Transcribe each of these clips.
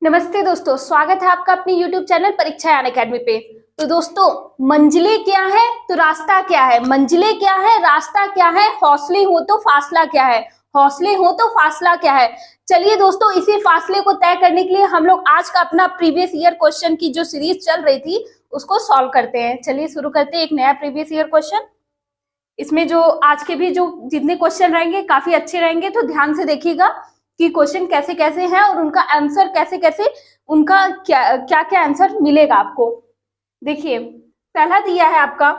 नमस्ते दोस्तों, स्वागत है आपका अपने YouTube चैनल परीक्षा अनअकैडमी पे। तो दोस्तों, मंजिलें क्या है तो रास्ता क्या है, मंजिलें क्या है रास्ता क्या है, हौसले हो तो फासला क्या है, हौसले हो तो फासला क्या है। चलिए दोस्तों, इसी फासले को तय करने के लिए हम लोग आज का अपना प्रीवियस ईयर क्वेश्चन की जो सीरीज चल रही थी उसको सॉल्व करते हैं। चलिए शुरू करते हैं एक नया प्रीवियस ईयर क्वेश्चन। इसमें जो आज के भी जो जितने क्वेश्चन रहेंगे काफी अच्छे रहेंगे, तो ध्यान से देखिएगा कि क्वेश्चन कैसे कैसे हैं और उनका आंसर कैसे कैसे, उनका क्या क्या क्या आंसर मिलेगा आपको। देखिए, पहला दिया है आपका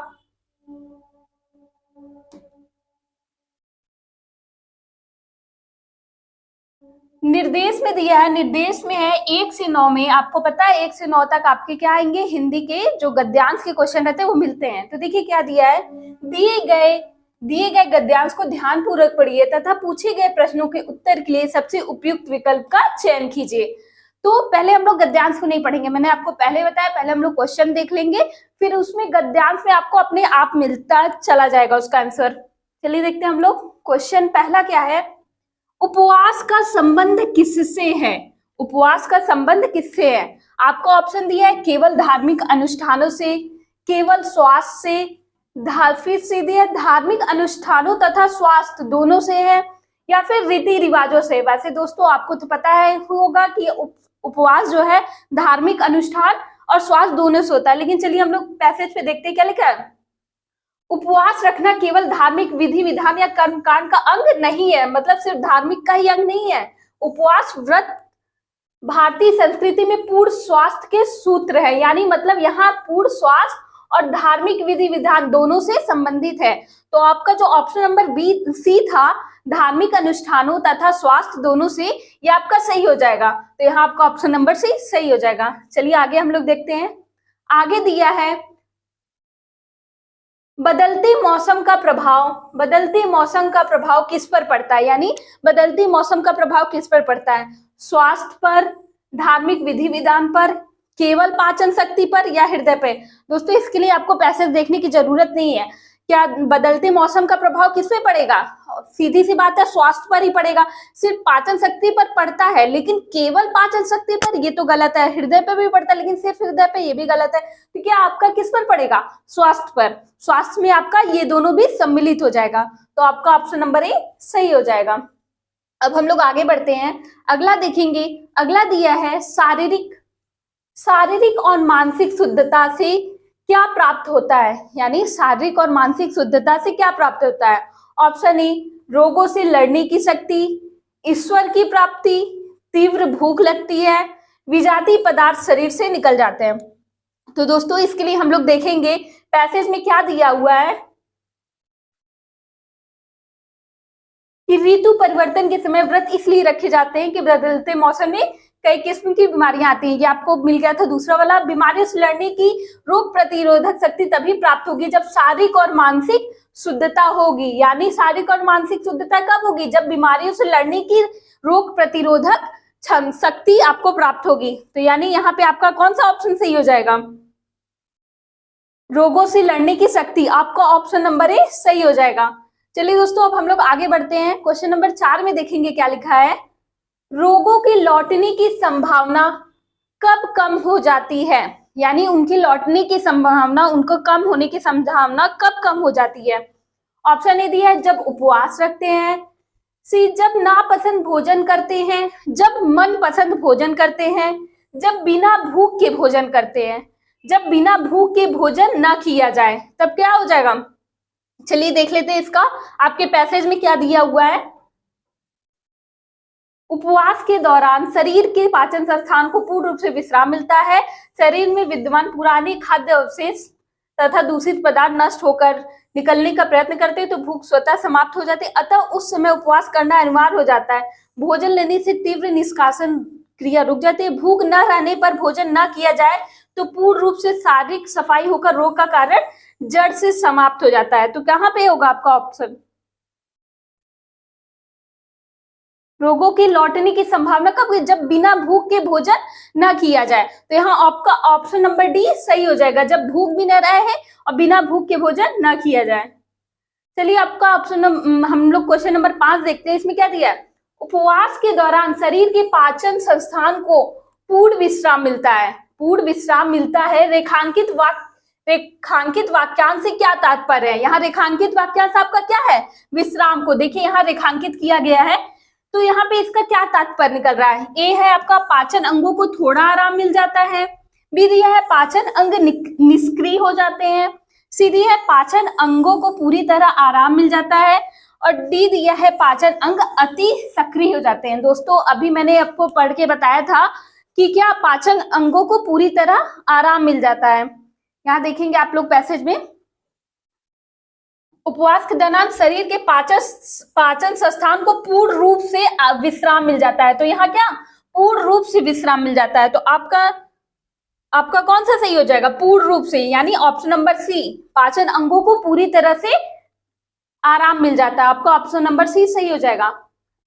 निर्देश में दिया है, निर्देश में है 1 से 9 में। आपको पता है 1 से 9 तक आपके क्या आएंगे, हिंदी के जो गद्यांश के क्वेश्चन रहते हैं वो मिलते हैं। तो देखिए क्या दिया है, दिए गए गद्यांश को ध्यानपूर्वक पढ़िए तथा पूछे गए प्रश्नों के उत्तर के लिए सबसे उपयुक्त विकल्प का चयन कीजिए। तो पहले हम लोग गद्यांश को नहीं पढ़ेंगे, मैंने आपको पहले बताया, पहले हम लोग क्वेश्चन देख लेंगे, फिर उसमें गद्यांश में आपको अपने आप मिलता चला जाएगा उसका आंसर। चलिए देखते हैं हम लोग। क्वेश्चन पहला क्या है, उपवास का संबंध किससे है, उपवास का संबंध किससे है। आपको ऑप्शन दिया है केवल धार्मिक अनुष्ठानों से, केवल स्वास्थ्य से, फिर सीधे है धार्मिक अनुष्ठानों तथा स्वास्थ्य दोनों से है, या फिर रीति रिवाजों से। वैसे दोस्तों आपको तो पता है होगा कि उपवास जो है धार्मिक अनुष्ठान और स्वास्थ्य दोनों से होता है, लेकिन चलिए हम लोग पैसेज पे देखते हैं क्या लिखा है। उपवास रखना केवल धार्मिक विधि विधान या कर्मकांड का अंग नहीं है, मतलब सिर्फ धार्मिक का ही अंग नहीं है। उपवास व्रत भारतीय संस्कृति में पूर्ण स्वास्थ्य के सूत्र है, यानी मतलब यहाँ पूर्ण स्वास्थ्य और धार्मिक विधि विधान दोनों से संबंधित है। तो आपका जो ऑप्शन नंबर बी सी था, धार्मिक अनुष्ठानों तथा स्वास्थ्य दोनों से, ये आपका सही हो जाएगा। तो यहाँ आपका ऑप्शन नंबर सी सही हो जाएगा। चलिए आगे हम लोग देखते हैं। आगे दिया है बदलते मौसम का प्रभाव, बदलते मौसम का प्रभाव किस पर पड़ता है, यानी बदलते मौसम का प्रभाव किस पर पड़ता है, स्वास्थ्य पर, धार्मिक विधि विधान पर, केवल पाचन शक्ति पर या हृदय पर। दोस्तों इसके लिए आपको पैसेज देखने की जरूरत नहीं है। क्या बदलते मौसम का प्रभाव किस पे पड़ेगा, सीधी सी बात है स्वास्थ्य पर ही पड़ेगा। सिर्फ पाचन शक्ति पर पड़ता है, लेकिन केवल पाचन शक्ति पर, ये तो गलत है। हृदय पे भी पड़ता है लेकिन सिर्फ हृदय पे, ये भी गलत है। तो क्या आपका किस पर पड़ेगा, स्वास्थ्य पर। स्वास्थ्य में आपका ये दोनों भी सम्मिलित हो जाएगा, तो आपका ऑप्शन नंबर ए सही हो जाएगा। अब हम लोग आगे बढ़ते हैं, अगला देखेंगे। अगला दिया है शारीरिक और मानसिक शुद्धता से क्या प्राप्त होता है, यानी शारीरिक और मानसिक शुद्धता से क्या प्राप्त होता है। ऑप्शन ए रोगों से लड़ने की शक्ति, ईश्वर की प्राप्ति, तीव्र भूख लगती है, विजातीय पदार्थ शरीर से निकल जाते हैं। तो दोस्तों इसके लिए हम लोग देखेंगे पैसेज में क्या दिया हुआ है कि ऋतु परिवर्तन के समय व्रत इसलिए रखे जाते हैं कि बदलते मौसम में कई किस्म की बीमारियां आती हैं। ये आपको मिल गया था दूसरा वाला। बीमारियों से लड़ने की रोग प्रतिरोधक शक्ति तभी प्राप्त होगी जब शारीरिक और मानसिक शुद्धता होगी, यानी शारीरिक और मानसिक शुद्धता कब होगी, जब बीमारियों से लड़ने की रोग प्रतिरोधक शक्ति आपको प्राप्त होगी। तो यानी यहाँ पे आपका कौन सा ऑप्शन सही हो जाएगा, रोगों से लड़ने की शक्ति, आपका ऑप्शन नंबर ए सही हो जाएगा। चलिए दोस्तों अब हम लोग आगे बढ़ते हैं। क्वेश्चन नंबर 4 में देखेंगे क्या लिखा है, रोगों के लौटने की संभावना कब कम हो जाती है, यानी उनकी लौटने की संभावना, उनको कम होने की संभावना कब कम हो जाती है। ऑप्शन ए दिया है जब उपवास रखते हैं, सी जब नापसंद भोजन करते हैं, जब मनपसंद भोजन करते हैं, जब बिना भूख के भोजन करते हैं, जब बिना भूख के भोजन ना किया जाए, तब क्या हो जाएगा। चलिए देख लेते हैं इसका, आपके पैसेज में क्या दिया हुआ है। उपवास के दौरान शरीर के पाचन संस्थान को पूर्ण रूप से विश्राम मिलता है, शरीर में विद्यमान पुराने खाद्य अवशेष तथा दूषित पदार्थ नष्ट होकर निकलने का प्रयत्न करते हैं, तो भूख स्वतः समाप्त हो जाती है, अतः उस समय उपवास करना अनिवार्य हो जाता है। भोजन लेने से तीव्र निष्कासन क्रिया रुक जाती है, भूख न रहने पर भोजन न किया जाए तो पूर्ण रूप से शारीरिक सफाई होकर रोग का कारण जड़ से समाप्त हो जाता है। तो कहाँ पे होगा आपका ऑप्शन, रोगों के लौटने की संभावना कब, जब बिना भूख के भोजन न किया जाए। तो यहाँ आपका ऑप्शन नंबर डी सही हो जाएगा, जब भूख भी न रहे है और बिना भूख के भोजन न किया जाए। चलिए आपका ऑप्शन हम लोग क्वेश्चन नंबर 5 देखते हैं। इसमें क्या दिया है, उपवास के दौरान शरीर के पाचन संस्थान को पूर्ण विश्राम मिलता है, पूर्ण विश्राम मिलता है। रेखांकित वाक्यांश से क्या तात्पर्य है? यहाँ रेखांकित वाक्यांश आपका क्या है? विश्राम को देखिए यहाँ रेखांकित किया गया है, तो यहाँ पे इसका क्या तात्पर्य निकल रहा है? ए है आपका पाचन अंगों को थोड़ा आराम मिल जाता है, बी दिया है पाचन अंग निष्क्रिय हो जाते हैं, सी दिया है पाचन अंगों को पूरी तरह आराम मिल जाता है, और डी दिया है पाचन अंग अति सक्रिय हो जाते हैं। दोस्तों अभी मैंने आपको पढ़ के बताया था कि क्या पाचन अंगों को पूरी तरह आराम मिल जाता है। यहाँ देखेंगे आप लोग पैसेज में, उपवास के दौरान शरीर के पाचन संस्थान को पूर्ण रूप से विश्राम मिल जाता है। तो यहाँ क्या पूर्ण रूप से विश्राम मिल जाता है, तो आपका कौन सा सही हो जाएगा? पूर्ण रूप से, यानी ऑप्शन नंबर सी, पाचन अंगों को पूरी तरह से आराम मिल जाता है। आपका ऑप्शन नंबर सी सही हो जाएगा।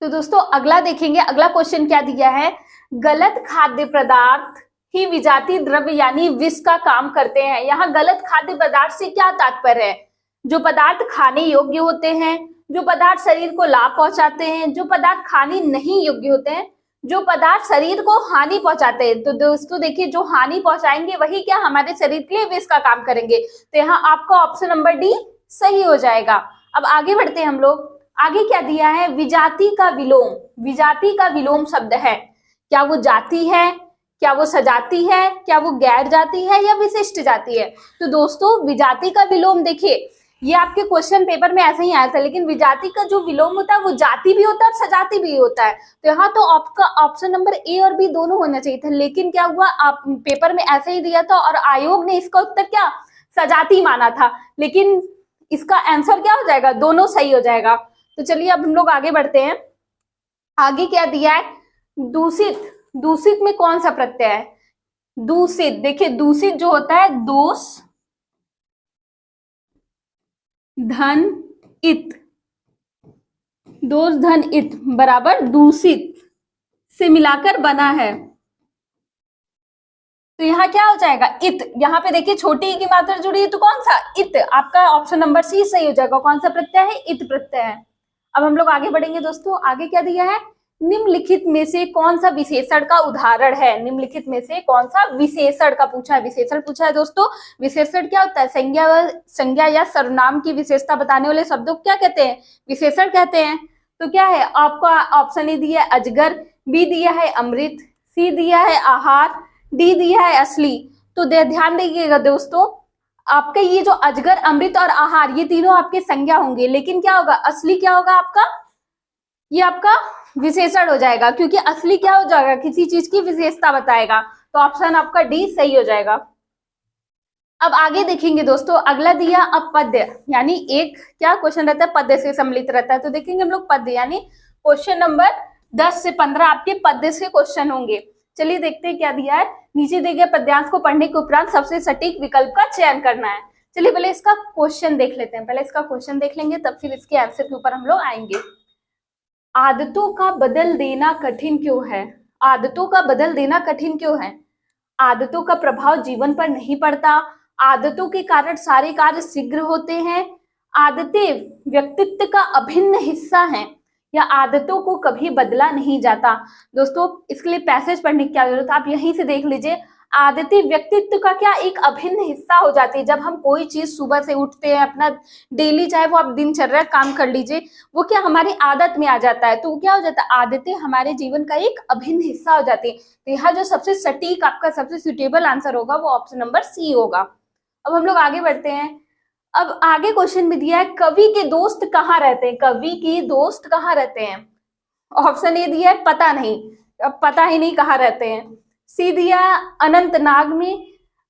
तो दोस्तों अगला देखेंगे, अगला क्वेश्चन क्या दिया है? गलत खाद्य पदार्थ ही विजातीय द्रव्य यानी विष का काम करते हैं। यहाँ गलत खाद्य पदार्थ से क्या तात्पर्य है? जो पदार्थ खाने योग्य होते हैं, जो पदार्थ शरीर को लाभ पहुंचाते हैं, जो पदार्थ खाने नहीं योग्य होते हैं, जो पदार्थ शरीर को हानि पहुंचाते हैं। तो दोस्तों देखिए जो हानि पहुंचाएंगे वही क्या हमारे शरीर के लिए विष का काम करेंगे। तो यहाँ आपका ऑप्शन नंबर डी सही हो जाएगा। अब आगे बढ़ते हैं हम लोग। आगे क्या दिया है? विजाति का विलोम। विजाति का विलोम शब्द है, क्या वो जाति है, क्या वो सजाती है, क्या वो गैर जाति है या विशिष्ट जाति है? तो दोस्तों विजाति का विलोम देखिए ये आपके क्वेश्चन पेपर में ऐसे ही आया था, लेकिन विजाति का जो विलोम होता है वो जाति भी होता है और सजाति भी होता है। तो यहाँ तो आपका ऑप्शन नंबर ए और बी दोनों होना चाहिए था, लेकिन क्या हुआ आप पेपर में ऐसे ही दिया था और आयोग ने इसका उत्तर क्या सजाति माना था, लेकिन इसका आंसर क्या हो जाएगा? दोनों सही हो जाएगा। तो चलिए अब हम लोग आगे बढ़ते हैं। आगे क्या दिया है? दूषित। दूषित में कौन सा प्रत्यय है? दूषित, देखिए दूषित जो होता है दोष धन इत, दोष धन इत बराबर दूषित से मिलाकर बना है। तो यहाँ क्या हो जाएगा? इत। यहाँ पे देखिए छोटी ई की मात्रा जुड़ी है तो कौन सा? इत। आपका ऑप्शन नंबर सी सही हो जाएगा। कौन सा प्रत्यय है? इत प्रत्यय है। अब हम लोग आगे बढ़ेंगे दोस्तों। आगे क्या दिया है? निम्नलिखित में से कौन सा विशेषण का उदाहरण है? निम्नलिखित में से कौन सा विशेषण का पूछा है? विशेषण पूछा है दोस्तों। विशेषण क्या होता है? संज्ञा या सर्वनाम की विशेषता बताने वाले शब्दों को क्या कहते हैं? विशेषण कहते हैं। तो क्या है आपका ऑप्शन? ए दिया है अजगर, बी दिया है अमृत, सी दिया है आहार, डी दिया है असली। तो ध्यान दीजिएगा दोस्तों, आपके ये जो अजगर, अमृत और आहार ये तीनों आपके संज्ञा होंगे, लेकिन क्या होगा? असली क्या होगा आपका? ये आपका विशेषण हो जाएगा, क्योंकि असली क्या हो जाएगा? किसी चीज की विशेषता बताएगा। तो ऑप्शन आपका डी सही हो जाएगा। अब आगे देखेंगे दोस्तों, अगला दिया अपद्य, यानी एक क्या क्वेश्चन रहता है? पद्य से सम्मिलित रहता है। तो देखेंगे हम लोग पद्य, यानी क्वेश्चन नंबर 10 से 15 आपके पद्य से क्वेश्चन होंगे। चलिए देखते हैं क्या दिया है। नीचे दिए गए पद्यांश को पढ़ने के उपरांत सबसे सटीक विकल्प का चयन करना है। चलिए पहले इसका क्वेश्चन देख लेते हैं। पहले इसका क्वेश्चन देख लेंगे तब फिर इसके आंसर के ऊपर हम लोग आएंगे। आदतों का बदल देना कठिन क्यों है? आदतों का बदल देना कठिन क्यों है? आदतों का प्रभाव जीवन पर नहीं पड़ता, आदतों के कारण सारे कार्य शीघ्र होते हैं, आदतें व्यक्तित्व का अभिन्न हिस्सा हैं, या आदतों को कभी बदला नहीं जाता। दोस्तों इसके लिए पैसेज पढ़ने की क्या जरूरत है, आप यहीं से देख लीजिए। आदतें व्यक्तित्व का क्या एक अभिन्न हिस्सा हो जाती है। जब हम कोई चीज सुबह से उठते हैं, अपना डेली चाहे वो आप दिनचर्या काम कर लीजिए, वो क्या हमारी आदत में आ जाता है। तो क्या हो जाता है? आदतें हमारे जीवन का एक अभिन्न हिस्सा हो जाती है। तो यहाँ जो सबसे सटीक आपका सबसे सुटेबल आंसर होगा वो ऑप्शन नंबर सी होगा। अब हम लोग आगे बढ़ते हैं। अब आगे क्वेश्चन में दिया है कवि के दोस्त कहाँ रहते हैं? कवि के दोस्त कहाँ रहते हैं? ऑप्शन ए दिया है पता नहीं, अब पता ही नहीं कहाँ रहते हैं। सी दिया अनंतनाग में,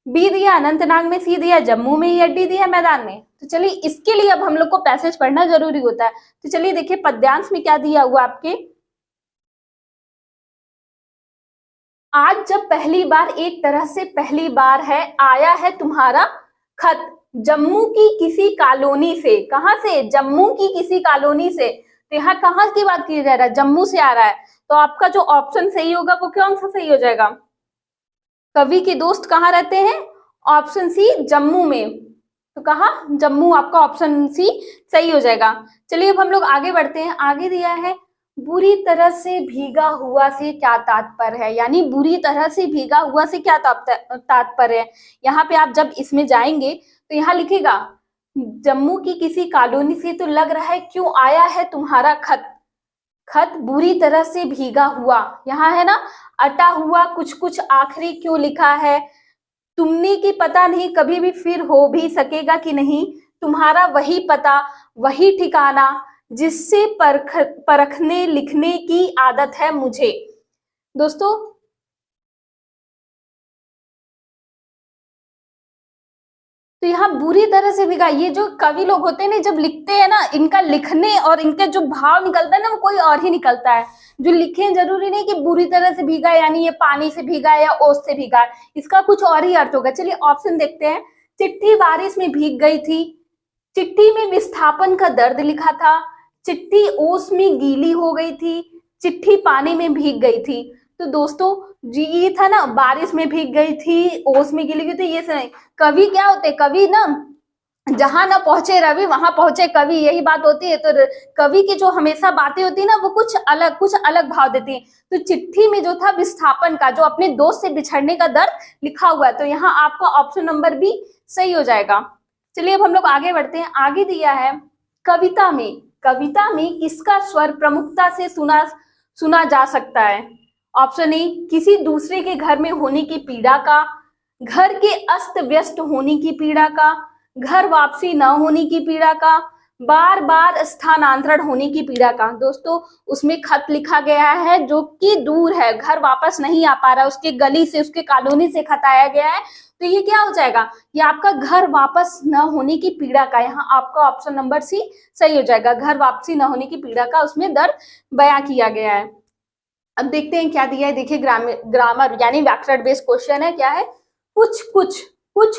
बी दिया अनंतनाग में, सी दिया जम्मू में, या डी दिया मैदान में। तो चलिए इसके लिए अब हम लोग को पैसेज पढ़ना जरूरी होता है। तो चलिए देखिए पद्यांश में क्या दिया हुआ आपके। आज जब पहली बार, एक तरह से पहली बार है, आया है तुम्हारा खत जम्मू की किसी कॉलोनी से। कहां से? जम्मू की किसी कॉलोनी से। तो यहाँ कहाँ की बात की जा रहा है? जम्मू से आ रहा है। तो आपका जो ऑप्शन सही होगा वो कौन सा सही हो जाएगा? कवि के दोस्त कहाँ रहते हैं? ऑप्शन सी जम्मू में। तो कहाँ? जम्मू। आपका ऑप्शन सी सही हो जाएगा। चलिए अब हम लोग आगे बढ़ते हैं। आगे दिया है बुरी तरह से भीगा हुआ से क्या तात्पर्य है, यानी बुरी तरह से भीगा हुआ से क्या तात्पर्य है। यहाँ पे आप जब इसमें जाएंगे तो यहाँ लिखेगा जम्मू की किसी कॉलोनी से तो लग रहा है क्यों आया है तुम्हारा खत। खत बुरी तरह से भीगा हुआ, यहाँ है ना अटा हुआ कुछ कुछ आखिरी क्यों लिखा है। तुमने की पता नहीं कभी भी फिर हो भी सकेगा कि नहीं, तुम्हारा वही पता वही ठिकाना जिससे परखने लिखने की आदत है मुझे। दोस्तों तो यहाँ बुरी तरह से भीगा, ये जो कवि लोग होते हैं ना जब लिखते हैं ना, इनका लिखने और इनके जो भाव निकलता है ना वो कोई और ही निकलता है। जो लिखे जरूरी नहीं कि बुरी तरह से भीगा यानी ये पानी से भीगा है या ओस से भीगा है, इसका कुछ और ही अर्थ होगा। चलिए ऑप्शन देखते हैं। चिट्ठी बारिश में भीग गई थी, चिट्ठी में विस्थापन का दर्द लिखा था, चिट्ठी ओस में गीली हो गई थी, चिट्ठी पानी में भीग गई थी। तो दोस्तों जी ये था ना बारिश में भीग गई थी, ओस में गीली गई थी, ये नहीं। कवि क्या होते, कवि ना जहां ना पहुंचे रवि वहां पहुंचे कवि, यही बात होती है। तो कवि की जो हमेशा बातें होती है ना वो कुछ अलग भाव देती है। तो चिट्ठी में जो था विस्थापन का, जो अपने दोस्त से बिछड़ने का दर्द लिखा हुआ है, तो यहाँ आपका ऑप्शन नंबर बी सही हो जाएगा। चलिए अब हम लोग आगे बढ़ते हैं। आगे दिया है कविता में किसका स्वर प्रमुखता से सुना जा सकता है। ऑप्शन ए किसी दूसरे के घर में होने की पीड़ा का, घर के अस्त व्यस्त होने की पीड़ा का, घर वापसी न होने की पीड़ा का, बार बार स्थानांतरण होने की पीड़ा का। दोस्तों उसमें खत लिखा गया है जो कि दूर है, घर वापस नहीं आ पा रहा, उसके गली से उसके कॉलोनी से खत आया गया है, तो ये क्या हो जाएगा, ये आपका घर वापस न होने की पीड़ा का। यहाँ आपका ऑप्शन नंबर सी सही हो जाएगा, घर वापसी न होने की पीड़ा का उसमें दर्द बयां किया गया है। अब देखते हैं क्या दिया है। देखिए ग्रामर यानी व्याकरण बेस्ड क्वेश्चन है। क्या है, कुछ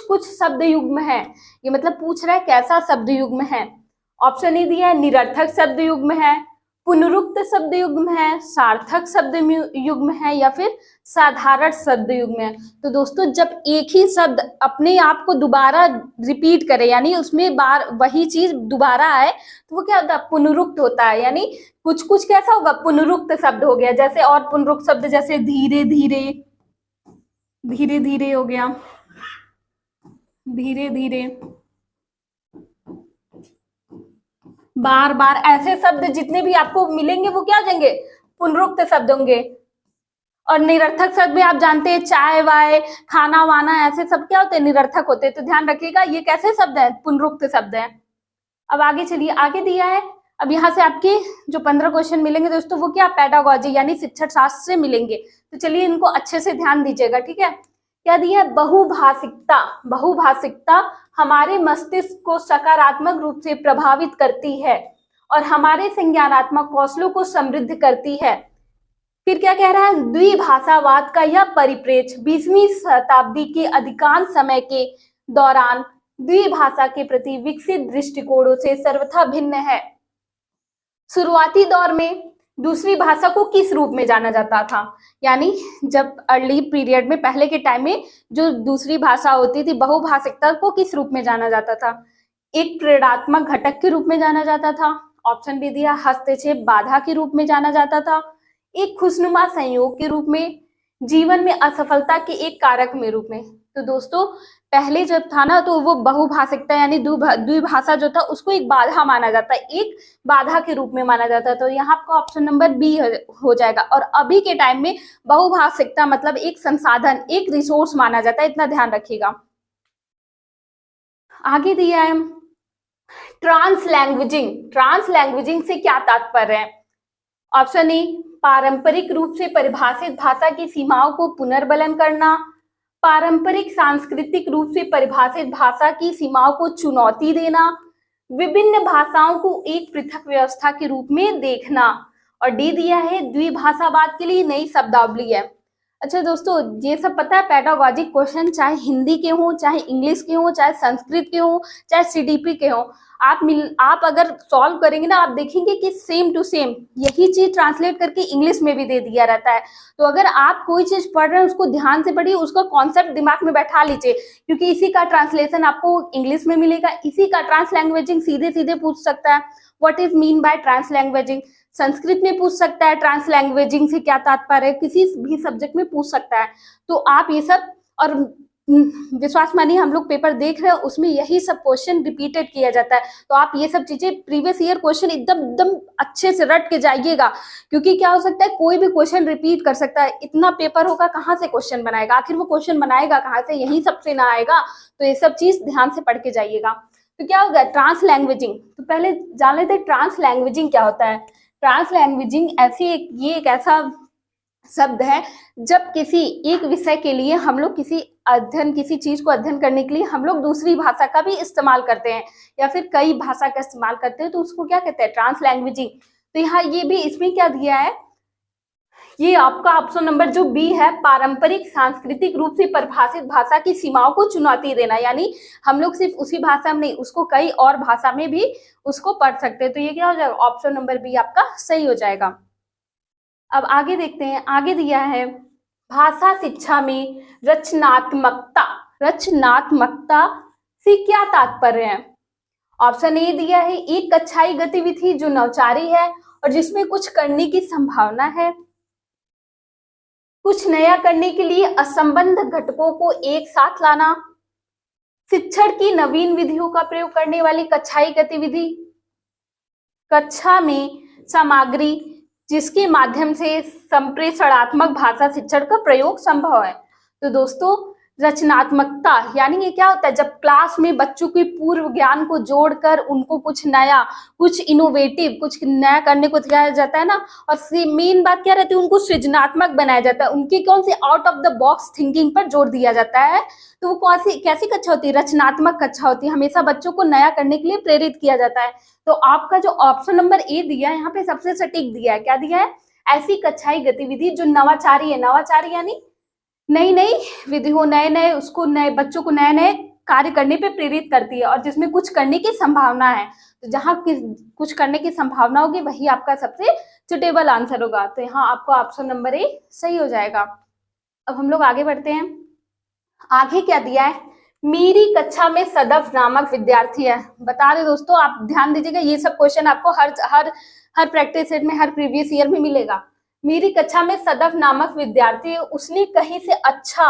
कुछ शब्द युग्म है, ये मतलब पूछ रहा है कैसा शब्द युग्म है। ऑप्शन ए दिया है निरर्थक शब्द युग्म है, पुनरुक्त शब्द युग्म है, सार्थक शब्द युग्म है, या फिर साधारण शब्द युग्म है। तो दोस्तों जब एक ही शब्द अपने आप को दोबारा रिपीट करे यानी उसमें बार वही चीज दोबारा आए तो वो क्या होता है, पुनरुक्त होता है। यानी कुछ कुछ कैसा होगा, पुनरुक्त शब्द हो गया। जैसे और पुनरुक्त शब्द जैसे धीरे धीरे हो गया, धीरे धीरे, बार बार, ऐसे शब्द जितने भी आपको मिलेंगे वो क्या हो जाएंगे, पुनरुक्त शब्द होंगे। और निरर्थक शब्द भी आप जानते हैं, चाय वाय, खाना वाना, ऐसे सब क्या होते हैं, निरर्थक होते हैं। तो ध्यान रखिएगा ये कैसे शब्द है, पुनरुक्त शब्द है। अब आगे चलिए, आगे दिया है। अब यहाँ से आपके जो 15 क्वेश्चन मिलेंगे दोस्तों वो क्या, पेडागोजी यानी शिक्षण शास्त्र से मिलेंगे। तो चलिए इनको अच्छे से ध्यान दीजिएगा, ठीक है। क्या दिया है, बहुभाषिकता हमारे मस्तिष्क को सकारात्मक रूप से प्रभावित करती है और हमारे संज्ञानात्मक कौशलों को समृद्ध करती है। फिर क्या कह रहा है, द्विभाषावाद का यह परिप्रेक्ष्य 20वीं शताब्दी के अधिकांश समय के दौरान द्विभाषा के प्रति विकसित दृष्टिकोणों से सर्वथा भिन्न है। शुरुआती दौर में दूसरी भाषा को किस रूप में जाना जाता था, यानी जब अर्ली पीरियड में पहले के टाइम में जो दूसरी भाषा होती थी बहुभाषिकता को किस रूप में जाना जाता था, एक प्रेरणात्मक घटक के रूप में जाना जाता था। ऑप्शन भी दिया, हस्तक्षेप बाधा के रूप में जाना जाता था, एक खुशनुमा संयोग के रूप में, जीवन में असफलता के एक कारक में रूप में। तो दोस्तों पहले जब था ना तो वो बहुभाषिकता यानी द्विभाषा जो था उसको एक बाधा माना जाता है, एक बाधा के रूप में माना जाता है। तो यहाँ आपका ऑप्शन नंबर बी हो जाएगा। और अभी के टाइम में बहुभाषिकता मतलब एक संसाधन, एक रिसोर्स माना जाता है, इतना ध्यान रखिएगा। आगे दिया है ट्रांसलैंग्वेजिंग से क्या तात्पर्य है। ऑप्शन ए पारंपरिक रूप से परिभाषित भाषा की सीमाओं को पुनर्बलन करना, पारंपरिक सांस्कृतिक रूप से परिभाषित भाषा की सीमाओं को चुनौती देना, विभिन्न भाषाओं को एक पृथक व्यवस्था के रूप में देखना, और डी दिया है द्विभाषावाद के लिए नई शब्दावली है। अच्छा दोस्तों ये सब पता है, पेडागॉजिक क्वेश्चन चाहे हिंदी के हो, चाहे इंग्लिश के हो, चाहे संस्कृत के हो, चाहे सीडीपी के हो, आप अगर सॉल्व करेंगे ना आप देखेंगे कि सेम टू सेम यही चीज ट्रांसलेट करके इंग्लिश में भी दे दिया रहता है। तो अगर आप कोई चीज पढ़ रहे हैं उसको ध्यान से पढ़िए, उसका कॉन्सेप्ट दिमाग में बैठा लीजिए, क्योंकि इसी का ट्रांसलेशन आपको इंग्लिश में मिलेगा। इसी का ट्रांसलैंग्वेजिंग सीधे सीधे पूछ सकता है, what is mean by translanguaging. Sanskrit में पूछ सकता है, ट्रांस लैंग्वेजिंग से क्या तात्पर्य है, किसी भी सब्जेक्ट में पूछ सकता है। तो आप ये सब, और विश्वास मानिए हम लोग पेपर देख रहे हैं उसमें यही सब क्वेश्चन रिपीटेड किया जाता है। तो आप ये सब चीजें प्रीवियस ईयर क्वेश्चन एकदम अच्छे से रट के जाइएगा, क्योंकि क्या हो सकता है कोई भी क्वेश्चन रिपीट कर सकता है। इतना पेपर होगा, कहाँ से क्वेश्चन बनाएगा, आखिर वो क्वेश्चन बनाएगा कहाँ से, यही सबसे ना आएगा। तो ये सब चीज ध्यान से पढ़ के जाइएगा। तो क्या होगा ट्रांस लैंग्वेजिंग, तो पहले जान लेते हैं ट्रांस लैंग्वेजिंग क्या होता है। ट्रांस लैंग्वेजिंग ये एक ऐसा शब्द है जब किसी एक विषय के लिए हम लोग किसी चीज को अध्ययन करने के लिए हम लोग दूसरी भाषा का भी इस्तेमाल करते हैं या फिर कई भाषा का इस्तेमाल करते हैं, तो उसको क्या कहते हैं, ट्रांस लैंग्वेजिंग। तो यहाँ ये भी इसमें क्या दिया है, ये आपका ऑप्शन नंबर जो बी है, पारंपरिक सांस्कृतिक रूप से परिभाषित भाषा की सीमाओं को चुनौती देना, यानी हम लोग सिर्फ उसी भाषा में नहीं, उसको कई और भाषा में भी उसको पढ़ सकते हैं। तो ये क्या हो जाएगा, ऑप्शन नंबर बी आपका सही हो जाएगा। अब आगे देखते हैं, आगे दिया है भाषा शिक्षा में रचनात्मकता से क्या तात्पर्य है। ऑप्शन ए दिया है, एक कक्षाई गतिविधि जो नौचारी है और जिसमें कुछ करने की संभावना है, कुछ नया करने के लिए असंबद्ध घटकों को एक साथ लाना, शिक्षण की नवीन विधियों का प्रयोग करने वाली कक्षाई गतिविधि, कक्षा में सामग्री जिसके माध्यम से संप्रेषणात्मक भाषा शिक्षण का प्रयोग संभव है। तो दोस्तों रचनात्मकता यानी ये क्या होता है, जब क्लास में बच्चों के पूर्व ज्ञान को जोड़कर उनको कुछ नया, कुछ इनोवेटिव, कुछ नया करने को दिखाया जाता है ना, और मेन बात क्या रहती है, उनको सृजनात्मक बनाया जाता है, उनकी कौन सी out of the box thinking पर जोर दिया जाता है। तो वो कैसी कक्षा होती है, रचनात्मक कक्षा होती है, हमेशा बच्चों को नया करने के लिए प्रेरित किया जाता है। तो आपका जो ऑप्शन नंबर ए दिया है यहाँ पे सबसे सटीक दिया है, क्या दिया है, ऐसी कक्षाई गतिविधि जो नवाचारी है, नवाचारी यानी नई नई विधियों, नए बच्चों को नए नए कार्य करने पे प्रेरित करती है और जिसमें कुछ करने की संभावना है। तो जहां कुछ करने की संभावना होगी वही आपका सबसे सुटेबल आंसर होगा। तो यहाँ आपको ऑप्शन नंबर ए सही हो जाएगा। अब हम लोग आगे बढ़ते हैं, आगे क्या दिया है, मेरी कक्षा में सदफ नामक विद्यार्थी है। बता रहे दोस्तों, आप ध्यान दीजिएगा, ये सब क्वेश्चन आपको हर प्रैक्टिस सेट में, हर प्रीवियस ईयर में मिलेगा। मेरी कक्षा में सदफ नामक विद्यार्थी है, उसने कहीं से अच्छा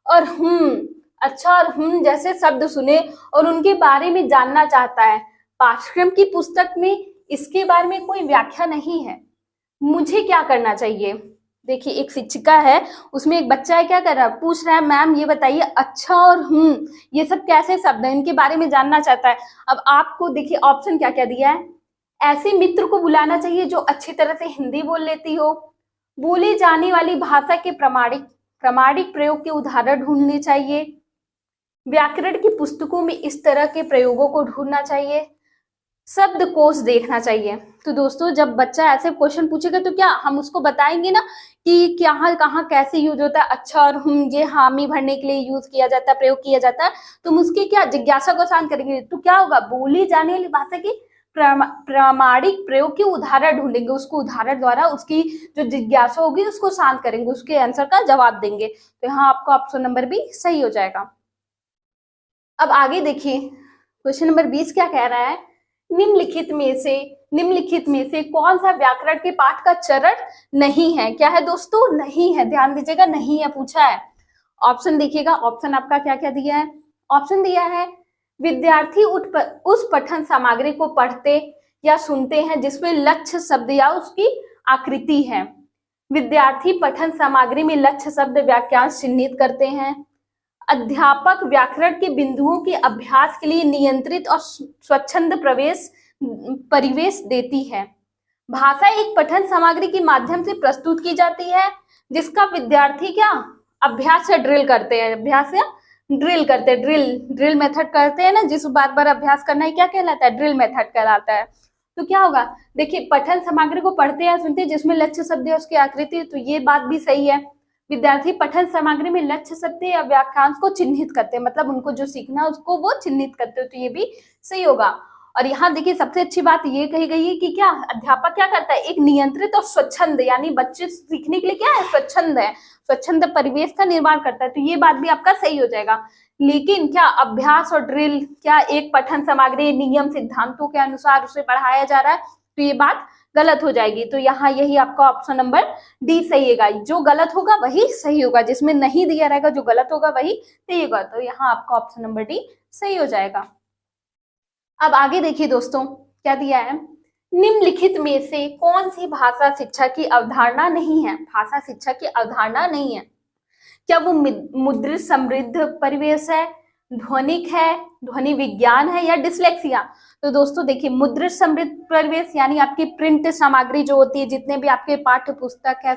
और जैसे शब्द सुने और उनके बारे में जानना चाहता है। पाठ्यक्रम की पुस्तक में इसके बारे में कोई व्याख्या नहीं है, मुझे क्या करना चाहिए। देखिए एक शिक्षिका है, उसमें एक बच्चा है, क्या कर रहा है, पूछ रहा है मैम ये बताइए अच्छा और ये सब कैसे शब्द हैं, इनके बारे में जानना चाहता है। अब आपको देखिए ऑप्शन क्या क्या दिया है, ऐसे मित्र को बुलाना चाहिए जो अच्छी तरह से हिंदी बोल लेती हो, बोली जाने वाली भाषा के प्रामाणिक प्रयोग के उदाहरण ढूंढने चाहिए, व्याकरण की पुस्तकों में इस तरह के प्रयोगों को ढूंढना चाहिए, शब्दकोश देखना चाहिए। तो दोस्तों जब बच्चा ऐसे क्वेश्चन पूछेगा तो क्या हम उसको बताएंगे ना कि क्या कहाँ कैसे यूज होता है, अच्छा और ये हामी भरने के लिए यूज किया जाता है, प्रयोग किया जाता है। तो उसकी क्या जिज्ञासा को शांत करेंगे। तो क्या होगा, बोली जाने वाली भाषा की प्रामाणिक प्रयोग के उदाहरण ढूंढेंगे, उसको उदाहरण द्वारा उसकी जो जिज्ञासा होगी उसको शांत करेंगे, उसके आंसर का जवाब देंगे। तो यहाँ आपको ऑप्शन नंबर बी सही हो जाएगा। अब आगे देखिए क्वेश्चन नंबर 20 क्या कह रहा है, निम्नलिखित में से कौन सा व्याकरण के पाठ का चरण नहीं है। क्या है दोस्तों, नहीं है, ध्यान दीजिएगा, नहीं है पूछा है। ऑप्शन देखिएगा, ऑप्शन आपका क्या क्या दिया है। ऑप्शन दिया है विद्यार्थी उस पठन सामग्री को पढ़ते या सुनते हैं जिसमें लक्ष्य शब्द या उसकी आकृति है। विद्यार्थी पठन सामग्री में लक्ष्य शब्द वाक्यांश चिन्हित करते हैं। अध्यापक व्याकरण के बिंदुओं के अभ्यास के लिए नियंत्रित और स्वच्छंद परिवेश देती है। भाषा एक पठन सामग्री के माध्यम से प्रस्तुत की जाती है जिसका विद्यार्थी क्या अभ्यास से ड्रिल करते हैं, ड्रिल मेथड करते हैं ना, जिस बार बार अभ्यास करना ही क्या कहलाता है, ड्रिल मेथड कहलाता है। तो क्या होगा, देखिए पठन सामग्री को पढ़ते हैं सुनते हैं जिसमें लक्ष्य शब्द है उसकी आकृति, तो ये बात भी सही है। विद्यार्थी पठन सामग्री में लक्ष्य शब्द या वाक्यांश को चिन्हित करते हैं, मतलब उनको जो सीखना है उसको वो चिन्हित करते हो, तो ये भी सही होगा। और यहाँ देखिए सबसे अच्छी बात ये कही गई है कि क्या अध्यापक क्या करता है, एक नियंत्रित और स्वच्छंद, यानी बच्चे सीखने के लिए क्या है, स्वच्छंद परिवेश का निर्माण करता है। तो ये बात भी आपका सही हो जाएगा। लेकिन क्या अभ्यास और ड्रिल क्या एक पठन सामग्री नियम सिद्धांतों के अनुसार उसे पढ़ाया जा रहा है, तो ये बात गलत हो जाएगी। तो यहाँ यही आपका ऑप्शन नंबर डी सही है। जो गलत होगा वही सही होगा, जिसमें नहीं दिया रहेगा जो गलत होगा वही सही होगा। तो यहाँ आपका ऑप्शन नंबर डी सही हो जाएगा। अब आगे देखिए दोस्तों क्या दिया है, निम्नलिखित में से कौन सी भाषा शिक्षा की अवधारणा नहीं है। भाषा शिक्षा की अवधारणा नहीं है, क्या वो मुद्रित समृद्ध परिवेश है, ध्वनिक है, ध्वनि विज्ञान है, या डिसलेक्सिया। तो दोस्तों देखिए, मुद्रित समृद्ध परिवेश यानी आपकी प्रिंट सामग्री जो होती है, जितने भी आपके पाठ्य पुस्तक है,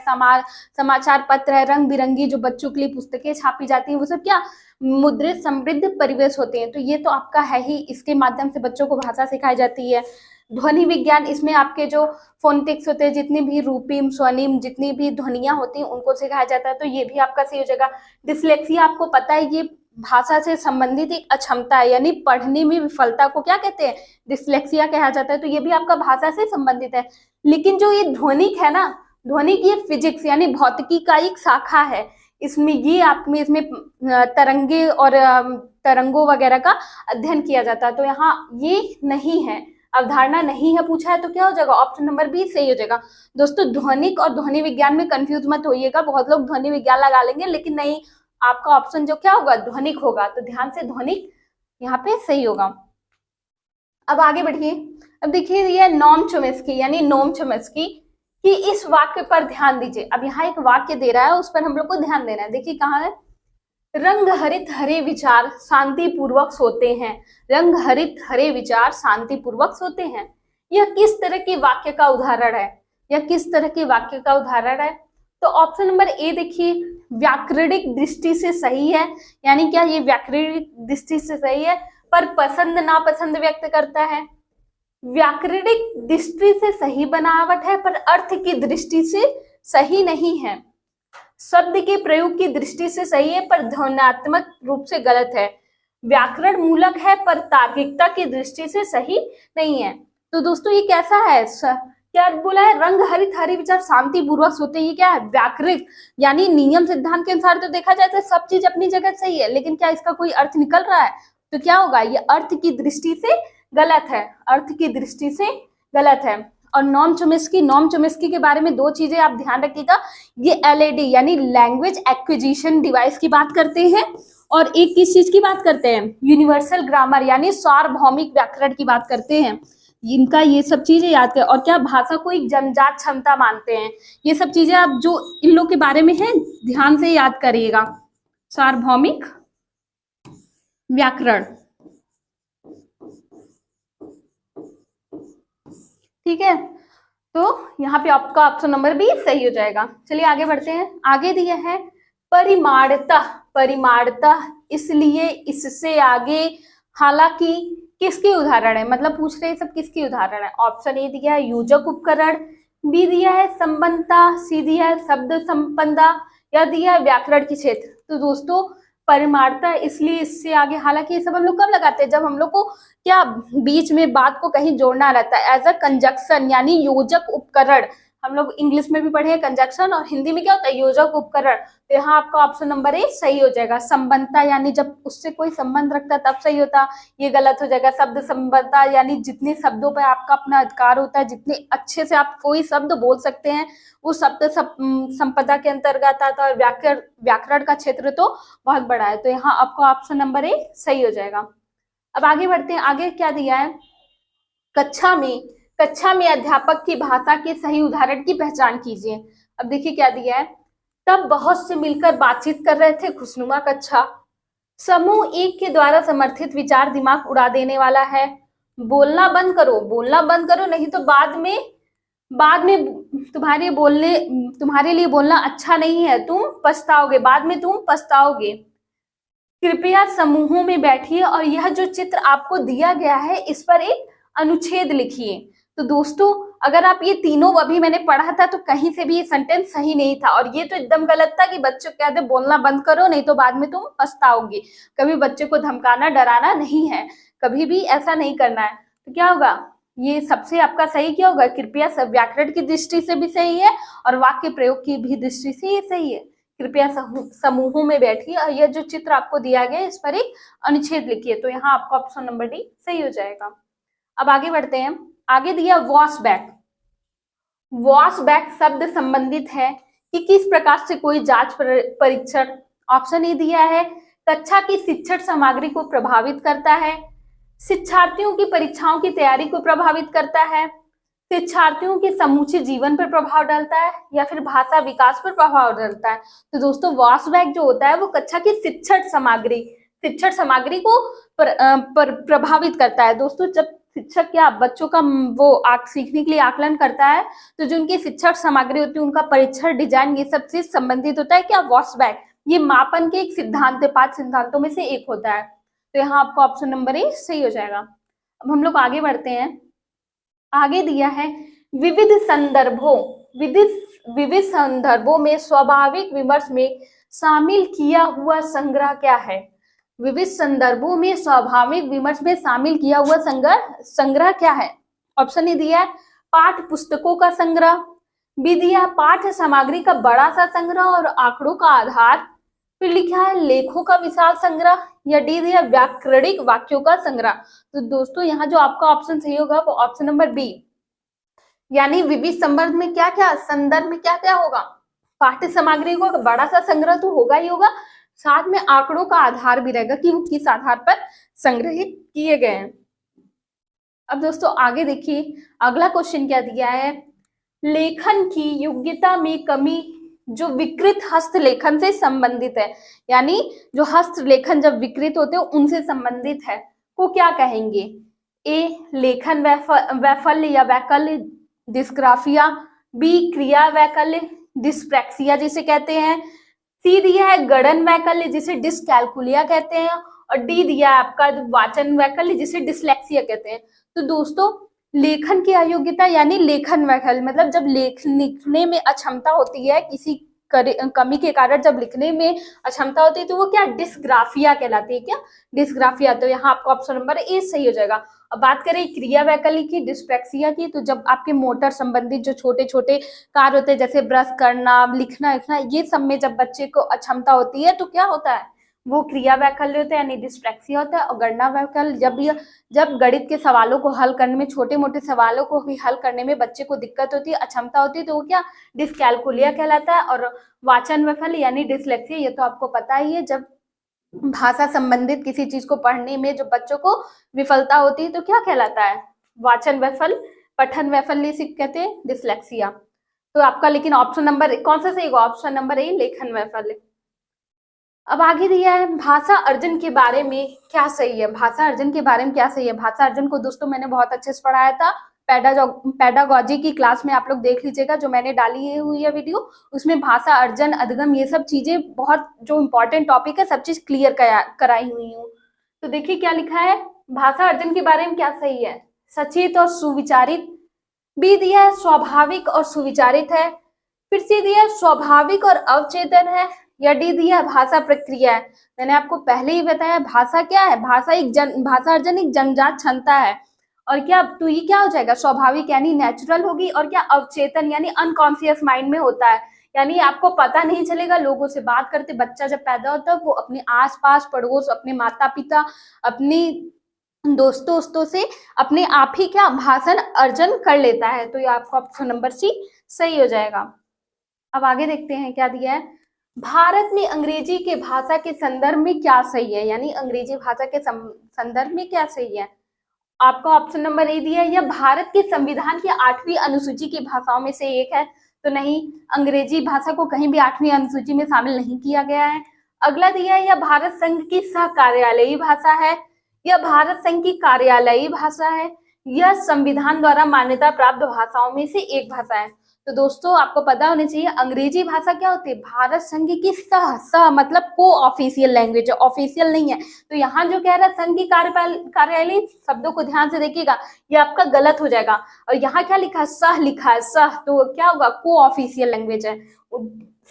समाचार पत्र है, रंग बिरंगी जो बच्चों के लिए पुस्तकें छापी जाती हैं, वो सब क्या मुद्रित समृद्ध परिवेश होते हैं। तो ये तो आपका है ही, इसके माध्यम से बच्चों को भाषा सिखाई जाती है। ध्वनि विज्ञान, इसमें आपके जो फोनेटिक्स होते हैं, जितनी भी रूपिम स्वनिम जितनी भी ध्वनियां होती हैं उनको सिखाया जाता है। तो ये भी आपका सही हो जाएगा। डिसलेक्सिया आपको पता है ये भाषा से संबंधित एक अक्षमता है, यानी पढ़ने में विफलता को क्या कहते हैं, डिसलेक्सिया कहा जाता है। तो ये भी आपका भाषा से संबंधित है। लेकिन जो ये ध्वनिक है ना, ध्वनिक ये फिजिक्स यानी भौतिकी का एक शाखा है। इसमें ये आपमें इसमें तरंगे और तरंगों वगैरह का अध्ययन किया जाता है। तो यहाँ ये नहीं है, अवधारणा नहीं है पूछा है, तो क्या हो जाएगा, ऑप्शन नंबर बी सही हो जाएगा। दोस्तों ध्वनिक और ध्वनि विज्ञान में कंफ्यूज मत होइएगा, बहुत लोग ध्वनि विज्ञान लगा लेंगे, लेकिन नहीं, आपका ऑप्शन जो क्या होगा, ध्वनिक होगा। तो ध्यान से ध्वनिक यहाँ पे सही होगा। अब आगे बढ़िए। अब देखिए ये नॉम चोम्स्की यानी नोम चोम्स्की कि इस वाक्य पर ध्यान दीजिए। अब यहाँ एक वाक्य दे रहा है, उस पर हम लोग को ध्यान देना है। देखिए कहाँ है, रंग हरित हरे विचार शांति पूर्वक सोते हैं। रंग हरित हरे विचार शांति पूर्वक सोते हैं। यह किस तरह के वाक्य का उदाहरण है, यह किस तरह के वाक्य का उदाहरण है। तो ऑप्शन नंबर ए देखिए, व्याकरणिक दृष्टि से सही है, यानी क्या ये व्याकरणिक दृष्टि से सही है, पर पसंद नापसंद व्यक्त करता है। व्याकरणिक दृष्टि से सही बनावट है, पर अर्थ की दृष्टि से सही नहीं है। शब्द के प्रयोग की दृष्टि से सही है, पर ध्वन्यात्मक रूप से गलत है। व्याकरण मूलक है, पर तार्किकता की दृष्टि से सही नहीं है। तो दोस्तों ये कैसा है, क्या बोला है, रंग हरित हरे विचार शांति पूर्वक सोते। ये क्या है, व्याकरणिक यानी नियम सिद्धांत के अनुसार तो देखा जाए तो सब चीज अपनी जगह सही है, लेकिन क्या इसका कोई अर्थ निकल रहा है, तो क्या होगा, ये अर्थ की दृष्टि से गलत है, अर्थ की दृष्टि से गलत है। और नॉम चोम्स्की के बारे में दो चीजें आप ध्यान रखिएगा, ये एलएडी यानी लैंग्वेज एक्विजिशन डिवाइस की बात करते हैं, और एक किस चीज की बात करते हैं, यूनिवर्सल ग्रामर यानी सार्वभौमिक व्याकरण की बात करते हैं। इनका ये सब चीजें याद करें। और क्या भाषा को एक जन्मजात क्षमता मानते हैं, ये सब चीजें आप जो इन लोग के बारे में है ध्यान से याद करिएगा। सार्वभौमिक व्याकरण, ठीक है। तो यहाँ पे आपका ऑप्शन नंबर बी सही हो जाएगा। चलिए आगे बढ़ते हैं। आगे दिया है परिमाणतः, परिमाणतः इसलिए इससे आगे हालांकि किसके उदाहरण है, मतलब पूछ रहे हैं सब किसके उदाहरण है। ऑप्शन ए दिया है योजक उपकरण, बी दिया है संबंधता, सी दिया है शब्द संपदा, या दिया है व्याकरण की क्षेत्र। तो दोस्तों परिमाणता इसलिए इससे आगे हालांकि ये सब हम लोग कब लगाते हैं, जब हम लोग को क्या बीच में बात को कहीं जोड़ना रहता है, एज अ कंजक्शन यानी योजक उपकरण। हम लोग इंग्लिश में भी पढ़े हैं कंजक्शन, और हिंदी में क्या होता है, योजक उपकरण। तो यहाँ आपका ऑप्शन नंबर ए सही हो जाएगा। संबंधता यानी जब उससे कोई संबंध रखता है तब सही होता, ये गलत हो जाएगा। शब्द संबंधता यानी जितने शब्दों पर आपका अपना अधिकार होता है, जितने अच्छे से आप कोई शब्द बोल सकते हैं, वो शब्द संपदा के अंतर्गत आता है। और व्याकरण का क्षेत्र तो बहुत बड़ा है, तो यहाँ आपका ऑप्शन नंबर ए सही हो जाएगा। अब आगे बढ़ते हैं। आगे क्या दिया है, कक्षा में अध्यापक की भाषा के सही उदाहरण की पहचान कीजिए। अब देखिए क्या दिया है, तब बहुत से मिलकर बातचीत कर रहे थे, खुशनुमा कक्षा। समूह एक के द्वारा समर्थित विचार दिमाग उड़ा देने वाला है। बोलना बंद करो नहीं तो बाद में तुम्हारे लिए बोलना अच्छा नहीं है, तुम पछताओगे, बाद में तुम पछताओगे। कृपया समूहों में बैठिए और यह जो चित्र आपको दिया गया है इस पर एक अनुच्छेद लिखिए। तो दोस्तों अगर आप ये तीनों अभी मैंने पढ़ा था तो कहीं से भी ये सेंटेंस सही नहीं था, और ये तो एकदम गलत था कि बच्चों कहते बोलना बंद करो नहीं तो बाद में तुम पछताओगे। कभी बच्चे को धमकाना डराना नहीं है, कभी भी ऐसा नहीं करना है। तो क्या होगा, ये सबसे आपका सही क्या होगा, कृपया सब व्याकरण की दृष्टि से भी सही है और वाक्य प्रयोग की भी दृष्टि से ये सही है। कृपया समूहों में बैठिए और यह जो चित्र आपको दिया गया है इस पर एक अनुच्छेद लिखिए। तो यहाँ आपका ऑप्शन नंबर डी सही हो जाएगा। अब आगे बढ़ते हैं। आगे दिया वॉश बैक। वॉश बैक शब्द संबंधित है कि किस प्रकार से कोई जांच परीक्षण। ऑप्शन ए दिया है कक्षा की शिक्षण सामग्री को प्रभावित करता है, शिक्षार्थियों की परीक्षाओं की तैयारी को प्रभावित करता है, शिक्षार्थियों के समूचे जीवन पर प्रभाव डालता है, या फिर भाषा विकास पर प्रभाव डालता है। तो दोस्तों वॉश बैक जो होता है वो कक्षा की शिक्षण सामग्री को प्रभावित करता है। दोस्तों जब शिक्षक या बच्चों का वो सीखने के लिए आकलन करता है तो जो उनकी शिक्षण सामग्री होती है, उनका परीक्षण डिजाइन, ये सब चीज संबंधित होता है क्या, वॉश बैक। ये मापन के एक सिद्धांत है, 5 सिद्धांतों में से एक होता है। तो यहाँ आपको ऑप्शन नंबर ए सही हो जाएगा। अब हम लोग आगे बढ़ते हैं। आगे दिया है विविध संदर्भों में स्वाभाविक विमर्श में शामिल किया हुआ संग्रह क्या है। विविध संदर्भों में स्वाभाविक विमर्श में शामिल किया हुआ संग्रह क्या है। ऑप्शन ए दिया है पाठ पुस्तकों का संग्रह, बी दिया पाठ्य सामग्री का बड़ा सा संग्रह और आंकड़ों का आधार, फिर लिखा है लेखों का विशाल संग्रह, या डी दिया व्याकरणिक वाक्यों का संग्रह। तो दोस्तों यहाँ जो आपका ऑप्शन सही होगा वो ऑप्शन नंबर बी, यानी विविध संदर्भ में क्या क्या संदर्भ में क्या क्या होगा, पाठ्य सामग्री को बड़ा सा संग्रह तो होगा ही होगा, साथ में आंकड़ों का आधार भी रहेगा कि वो किस आधार पर संग्रहित किए गए हैं। अब दोस्तों आगे देखिए अगला क्वेश्चन क्या दिया है, लेखन की योग्यता में कमी जो विकृत हस्तलेखन से संबंधित है, यानी जो हस्तलेखन जब विकृत होते हैं उनसे संबंधित है, को क्या कहेंगे। ए लेखन वैफल्य या वैकल्य डिस्ग्राफिया, बी क्रिया वैकल्य डिस्प्रैक्सिया जिसे कहते हैं, सी दिया है गणन वैकल्य जिसे डिसकैलकुलिया कहते हैं, और डी दिया है आपका वाचन वैकल्य जिसे डिसलेक्सिया कहते हैं। तो दोस्तों लेखन की अयोग्यता यानी लेखन वैकल्य, मतलब जब लिखने में अक्षमता होती है, किसी कमी के कारण जब लिखने में अक्षमता होती है तो वो क्या डिस्ग्राफिया कहलाती है, क्या डिस्ग्राफिया। तो यहाँ आपका ऑप्शन नंबर ए सही हो जाएगा। अब बात करें क्रिया वैकल्य की, डिस्प्रैक्सिया की, तो जब आपके मोटर संबंधित जो छोटे छोटे कार्य होते हैं जैसे ब्रश करना, लिखना लिखना, ये सब में जब बच्चे को अक्षमता होती है तो क्या होता है, वो क्रिया वैकल्य होता है यानी डिस्प्रैक्सिया होता है। और गणना वैकल्य जब गणित के सवालों को हल करने में, छोटे मोटे सवालों को भी हल करने में बच्चे को दिक्कत होती है, अक्षमता होती है, तो वो क्या डिसकैलकुलिया कहलाता है। और वाचन वैफल्य यानी डिसलेक्सिया, ये तो आपको पता ही है, जब भाषा संबंधित किसी चीज को पढ़ने में जो बच्चों को विफलता होती है तो क्या कहलाता है, वाचन वैफल्य, पठन वैफल्य इसे कहते हैं डिसलेक्सिया। तो आपका लेकिन ऑप्शन नंबर कौन सा सही होगा, ऑप्शन नंबर ए लेखन वैफल्य। अब आगे दिया है भाषा अर्जन के बारे में क्या सही है, भाषा अर्जन के बारे में क्या सही है। भाषा अर्जन को दोस्तों मैंने बहुत अच्छे से पढ़ाया था, पेडागॉजी की क्लास में आप लोग देख लीजिएगा, जो मैंने डाली हुई है वीडियो, उसमें भाषा अर्जन, अधिगम, ये सब चीजें बहुत जो इम्पोर्टेंट टॉपिक है सब चीज क्लियर कराई हुई हूँ। तो देखिए क्या लिखा है, भाषा अर्जन के बारे में क्या सही है, सचेत और सुविचारित, बी दिया है स्वाभाविक और सुविचारित है, फिर सी दिया है स्वाभाविक और अवचेतन है, या डी दिया भाषा प्रक्रिया है। मैंने आपको पहले ही बताया भाषा क्या है, भाषा अर्जन एक जन्मजात क्षमता है। और क्या तो ये क्या हो जाएगा, स्वाभाविक यानी नेचुरल होगी, और क्या अवचेतन यानी अनकॉन्शियस माइंड में होता है, यानी आपको पता नहीं चलेगा। लोगों से बात करते बच्चा जब पैदा होता है वो अपने आसपास पड़ोस, अपने माता पिता, अपनी दोस्तों से अपने आप ही क्या भाषण अर्जन कर लेता है। तो ये आपका ऑप्शन नंबर सी सही हो जाएगा। अब आगे देखते हैं क्या दिया है, भारत में अंग्रेजी के भाषा के संदर्भ में क्या सही है, यानी अंग्रेजी भाषा के संदर्भ में क्या सही है। आपका ऑप्शन नंबर ए दिया है, यह भारत के संविधान की 8वीं अनुसूची की भाषाओं में से एक है। तो नहीं, अंग्रेजी भाषा को कहीं भी 8वीं अनुसूची में शामिल नहीं किया गया है। अगला दिया है, यह भारत संघ की सहकार्यालयी भाषा है, यह भारत संघ की कार्यालयी भाषा है, यह संविधान द्वारा मान्यता प्राप्त भाषाओं में से एक भाषा है। तो दोस्तों आपको पता होना चाहिए अंग्रेजी भाषा क्या होती है, भारत संघ की सह मतलब को ऑफिशियल लैंग्वेज है, ऑफिशियल नहीं है। तो यहाँ जो कह रहा है संघ की कार्यालय, शब्दों को ध्यान से देखिएगा, ये आपका गलत हो जाएगा। और यहाँ क्या लिखा है, सह लिखा है, सह, तो क्या होगा, को ऑफिशियल लैंग्वेज है।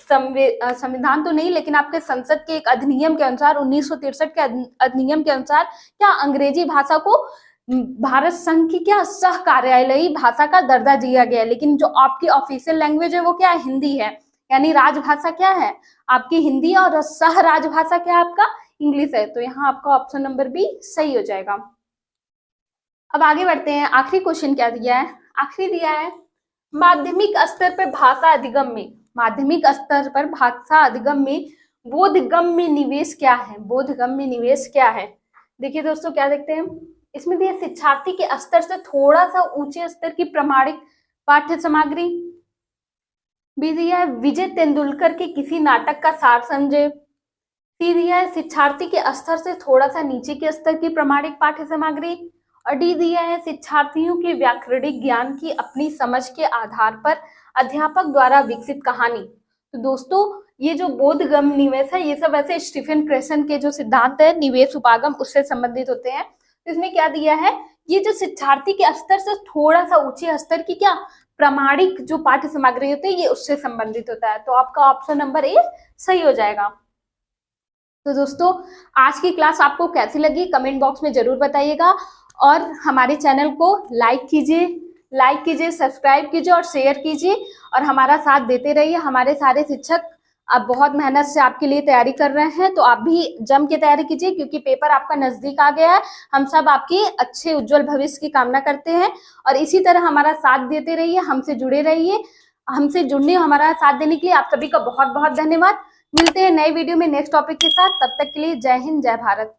संविधान तो नहीं, लेकिन आपके संसद के एक अधिनियम के अनुसार 1963 के अधिनियम के अनुसार क्या अंग्रेजी भाषा को भारत संघ की क्या सह कार्यालयी भाषा का दर्जा दिया गया है। लेकिन जो आपकी ऑफिशियल लैंग्वेज है वो क्या है, हिंदी है, यानी राजभाषा क्या है आपकी हिंदी, और सह राजभाषा क्या है आपका इंग्लिश है। तो यहाँ आपका ऑप्शन नंबर बी सही हो जाएगा। अब आगे बढ़ते हैं, आखिरी क्वेश्चन क्या दिया है, आखिरी दिया है माध्यमिक स्तर पर भाषा अधिगम में, माध्यमिक स्तर पर भाषा अधिगम में बोधगम्य निवेश क्या है? बोधगम्य निवेश क्या है? देखिए दोस्तों, क्या देखते हैं इसमें दिया, शिक्षार्थी के स्तर से थोड़ा सा ऊंचे स्तर की प्रमाणिक पाठ्य सामग्री। बी दिया है विजय तेंदुलकर के किसी नाटक का सार समझे। सी दिया है शिक्षार्थी के स्तर से थोड़ा सा नीचे के स्तर की प्रमाणिक पाठ्य सामग्री। और डी दिया है शिक्षार्थियों के व्याकरणिक ज्ञान की अपनी समझ के आधार पर अध्यापक द्वारा विकसित कहानी। तो दोस्तों, ये जो बोधगम्य निवेश है, ये सब वैसे स्टीफन क्रेसन के जो सिद्धांत है निवेश उपागम, उससे संबंधित होते हैं। तो इसमें क्या दिया है, ये जो शिक्षार्थी के स्तर से थोड़ा सा ऊंचे स्तर की क्या प्रामाणिक जो पाठ्य सामग्री होती है, ये उससे संबंधित होता है। तो आपका ऑप्शन नंबर ए सही हो जाएगा। तो दोस्तों, आज की क्लास आपको कैसी लगी कमेंट बॉक्स में जरूर बताइएगा, और हमारे चैनल को लाइक कीजिए, सब्सक्राइब कीजिए और शेयर कीजिए, और हमारा साथ देते रहिए। हमारे सारे शिक्षक अब बहुत मेहनत से आपके लिए तैयारी कर रहे हैं, तो आप भी जम के तैयारी कीजिए, क्योंकि पेपर आपका नजदीक आ गया है। हम सब आपके अच्छे उज्जवल भविष्य की कामना करते हैं, और इसी तरह हमारा साथ देते रहिए, हमसे जुड़े रहिए। हमसे जुड़ने, हमारा साथ देने के लिए आप सभी का बहुत बहुत धन्यवाद। मिलते हैं नए वीडियो में नेक्स्ट टॉपिक के साथ। तब तक के लिए जय हिंद, जय भारत।